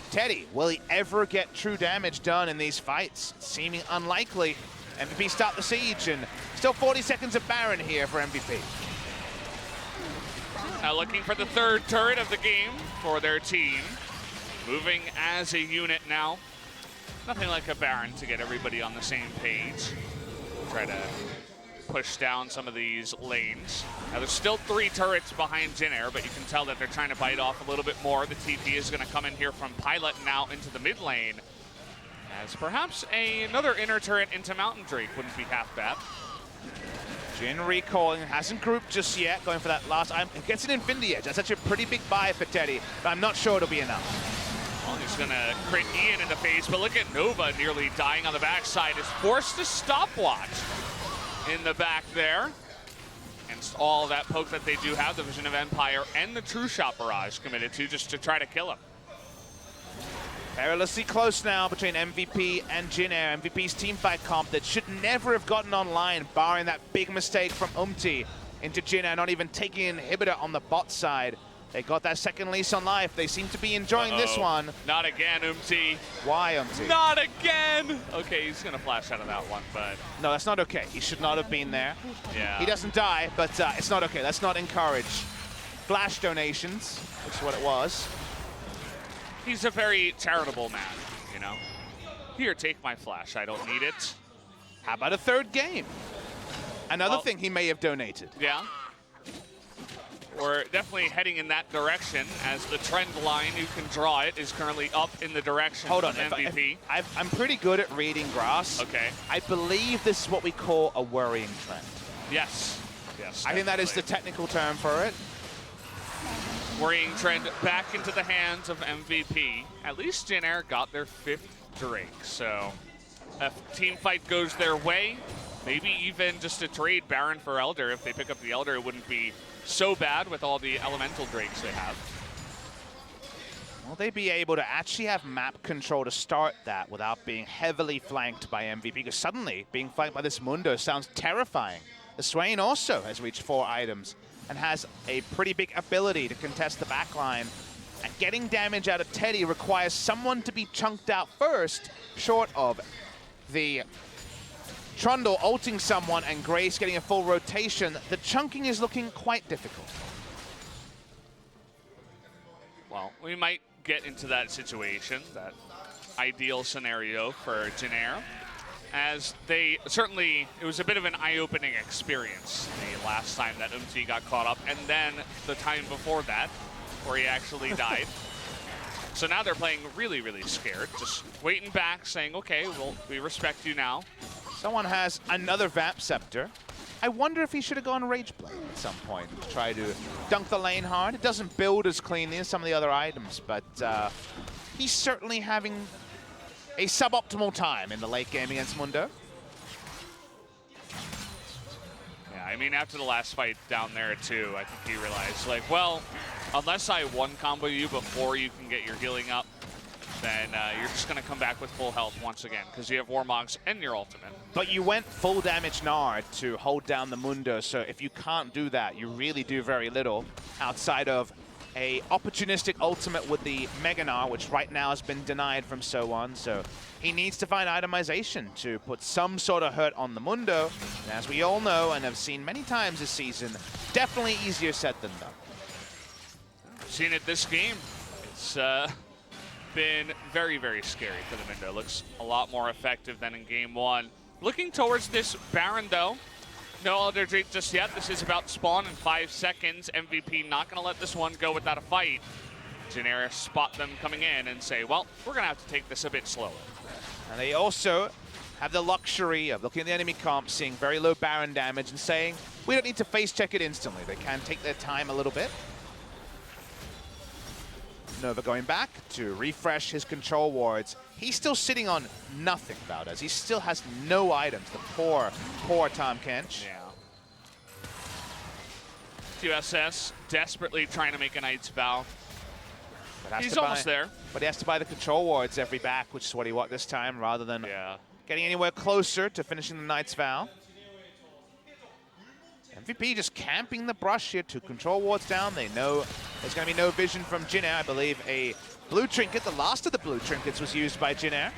Teddy, will he ever get true damage done in these fights? Seeming unlikely. MVP start the siege, and still 40 seconds of Baron here for MVP. Now looking for the third turret of the game for their team. Moving as a unit now. Nothing like a Baron to get everybody on the same page. Try to push down some of these lanes. Now there's still 3 turrets behind Jin Air, but you can tell that they're trying to bite off a little bit more. The TP is going to come in here from Pilot now into the mid lane. As perhaps another inner turret into Mountain Drake wouldn't be half bad. Jin recalling, hasn't grouped just yet, going for that last item. Gets an Infinity Edge. That's actually a pretty big buy for Teddy, but I'm not sure it'll be enough. Well, he's going to crit Ian in the face, but look at Nova nearly dying on the backside. Is forced to stopwatch in the back there. And all that poke that they do have, the Vision of Empire and the True Shot Barrage committed to just to try to kill him. Perilously close now between MVP and Jin Air. MVP's teamfight comp that should never have gotten online, barring that big mistake from into Jin Air, not even taking an inhibitor on the bot side. They got that second lease on life. They seem to be enjoying this one. Not again, Why, Not again! Okay, he's gonna flash out of that one, but... No, that's not okay. He should not have been there. Yeah. He doesn't die, but it's not okay. Let's not encourage flash donations, which is what it was. He's a very charitable man, you know? Here, take my flash. I don't need it. How about a third game? Another thing he may have donated. Yeah. We're definitely heading in that direction as the trend line, you can draw it, is currently up in the direction of MVP. I'm pretty good at reading grass. Okay. I believe this is what we call a worrying trend. Yes. Yes. I think that is the technical term for it. Worrying trend back into the hands of MVP. At least Jin Air got their 5th Drake, so if team fight goes their way, maybe even just a trade Baron for Elder. If they pick up the Elder, it wouldn't be so bad with all the elemental Drakes they have. Will they be able to actually have map control to start that without being heavily flanked by MVP? Because suddenly, being flanked by this Mundo sounds terrifying. The Swain also has reached 4 items and has a pretty big ability to contest the backline. And getting damage out of Teddy requires someone to be chunked out first, short of the Trundle ulting someone and Grace getting a full rotation. The chunking is looking quite difficult. Well, we might get into that situation, that ideal scenario for Jin Air, as they certainly, it was a bit of an eye-opening experience the last time that got caught up, and then the time before that, where he actually died. So now they're playing really, really scared, just waiting back, saying, okay, well, we respect you now. Someone has another Vamp Scepter. I wonder if he should have gone Rage Blade at some point to try to dunk the lane hard. It doesn't build as cleanly as some of the other items, but he's certainly having a suboptimal time in the late game against Mundo. Yeah, I mean, after the last fight down there, too, I think he realized, like, well, unless I one-combo you before you can get your healing up, then you're just going to come back with full health once again, because you have Warmogs and your ultimate. But you went full damage Nard to hold down the Mundo, so if you can't do that, you really do very little outside of a opportunistic ultimate with the Mega Gnar, which right now has been denied from So1, so he needs to find itemization to put some sort of hurt on the Mundo. And as we all know and have seen many times this season, definitely easier said than done. Seen it this game. It's been very, very scary for the Mundo. Looks a lot more effective than in game 1. Looking towards this Baron, though. No Elder Drake just yet. This is about to spawn in 5 seconds. MVP not going to let this one go without a fight. Jin Air spot them coming in and say, well, we're going to have to take this a bit slower. And they also have the luxury of looking at the enemy comp, seeing very low Baron damage and saying, we don't need to face check it instantly. They can take their time a little bit. Nova going back to refresh his control wards. He's still sitting on nothing, Valdez. He still has no items. The poor, poor Tom Kench. Yeah. QSS desperately trying to make a Knight's Vow. He's almost there. But he has to buy the control wards every back, which is what he wants this time, rather than getting anywhere closer to finishing the Knight's Vow. MVP just camping the brush here, 2 control wards down. They know there's going to be no vision from Jin Air. I believe a blue trinket, the last of the blue trinkets, was used by Jin Air.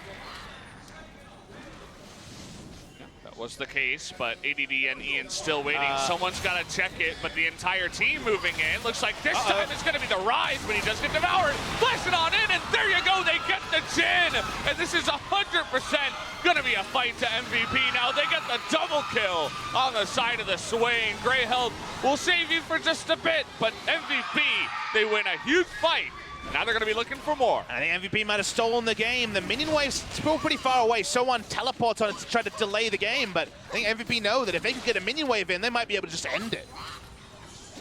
Was the case, but ADD and Ian still waiting. Someone's got to check it, but the entire team moving in. Looks like this time it's going to be the Rise, but he does get devoured. Flash it on in, and there you go. They get the Jin, and this is 100% going to be a fight to MVP. Now they get the double kill on the side of the Swain. Grey Health will save you for just a bit, but MVP, they win a huge fight. Now they're going to be looking for more. I think MVP might have stolen the game. The minion wave's still pretty far away. Someone teleports on it to try to delay the game, but I think MVP know that if they could get a minion wave in, they might be able to just end it.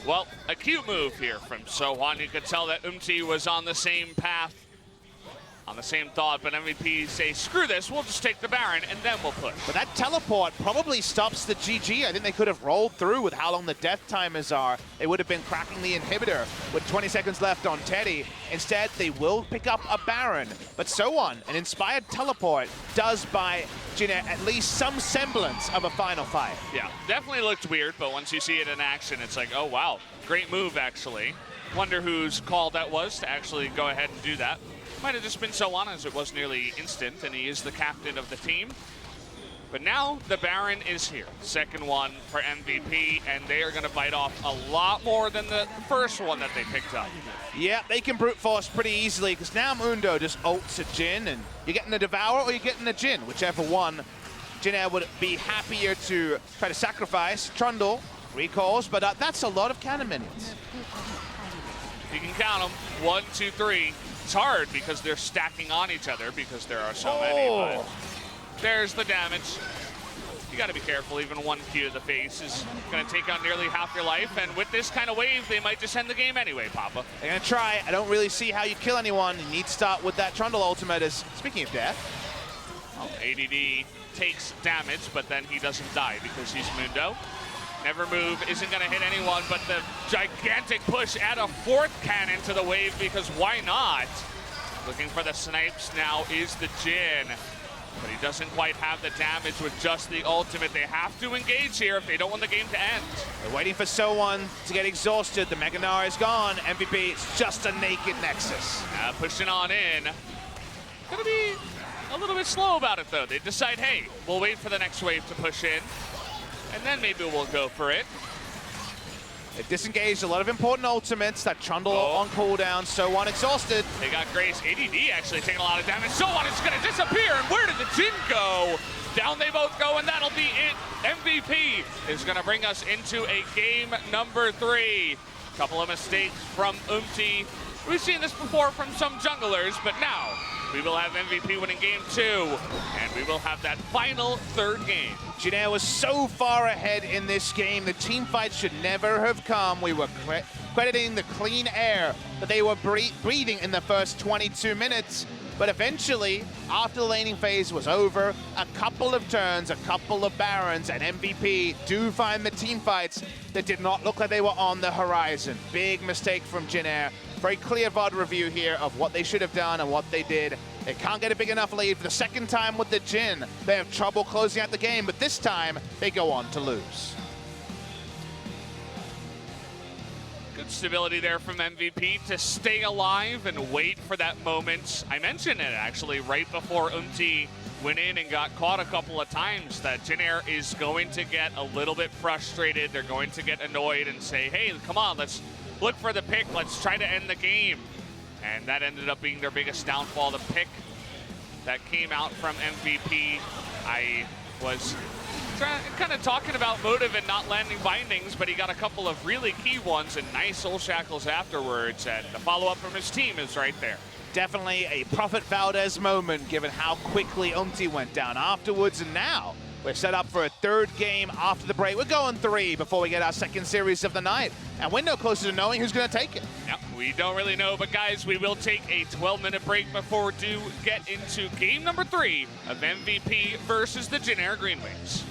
Well, a cute move here from Sohan. You could tell that was on the same path, on the same thought, but MVP say, screw this, we'll just take the Baron, and then we'll push. But that teleport probably stops the GG. I think they could have rolled through with how long the death timers are. They would have been cracking the inhibitor with 20 seconds left on Teddy. Instead, they will pick up a Baron. But Sohan, an inspired teleport, does buy Jin Air at least some semblance of a final fight. Yeah, definitely looked weird, but once you see it in action, it's like, oh, wow, great move, actually. Wonder whose call that was to actually go ahead and do that. Might have just been Sohan, as it was nearly instant, and he is the captain of the team. But now the Baron is here. Second one for MVP, and they are going to bite off a lot more than the first one that they picked up. Yeah, they can brute force pretty easily, because now Mundo just ults a Jin, and you're getting the Devour or you're getting the Jin, whichever one. Jin Air would be happier to try to sacrifice. Trundle recalls, but that's a lot of cannon minions. You can count them, 1, 2, 3. It's hard because they're stacking on each other because there are so many, but there's the damage. You got to be careful. Even 1 Q to the face is going to take out nearly half your life, and with this kind of wave, they might just end the game anyway, Papa. They're going to try. I don't really see how you kill anyone. You need to start with that Trundle ultimate. Speaking of death. Well, ADD takes damage, but then he doesn't die because he's Mundo. Never move isn't going to hit anyone, but the gigantic push, add a 4th cannon to the wave because why not? Looking for the snipes now is the Jin, but he doesn't quite have the damage with just the ultimate. They have to engage here if they don't want the game to end. They're waiting for Sohan to get exhausted. The Mega Gnar is gone. MVP, it's just a naked Nexus. Pushing on in. Gonna be a little bit slow about it though. They decide, hey, we'll wait for the next wave to push in, and then maybe we'll go for it. They disengaged a lot of important ultimates. That Trundle on cooldown. Sohan exhausted. They got Grace. ADD actually taking a lot of damage. Sohan is going to disappear. And where did the Jin go? Down they both go, and that'll be it. MVP is going to bring us into a game number 3. Couple of mistakes from Umti. We've seen this before from some junglers, but now we will have MVP winning game 2, and we will have that final 3rd game. Jin Air was so far ahead in this game. The team fight should never have come. We were crediting the clean air that they were breathing in the first 22 minutes. But eventually, after the laning phase was over, a couple of turns, a couple of Barons, and MVP do find the team fights that did not look like they were on the horizon. Big mistake from Jin Air. Very clear VOD review here of what they should have done and what they did. They can't get a big enough lead for the second time with the Jin. They have trouble closing out the game, but this time they go on to lose. Good stability there from MVP to stay alive and wait for that moment. I mentioned it actually right before Umti went in and got caught a couple of times that Jin Air is going to get a little bit frustrated. They're going to get annoyed and say, hey, come on, let's look for the pick. Let's try to end the game. And that ended up being their biggest downfall. The pick that came out from MVP. I was kind of talking about motive and not landing bindings, but he got a couple of really key ones and nice soul shackles afterwards. And the follow-up from his team is right there. Definitely a Prophet Valdez moment, given how quickly Umti went down afterwards. And now we're set up for a 3rd game after the break. We're going 3 before we get our 2nd series of the night. And we're no closer to knowing who's going to take it. Yep, we don't really know, but guys, we will take a 12-minute break before we do get into game number 3 of MVP versus the Jin Air GreenWings.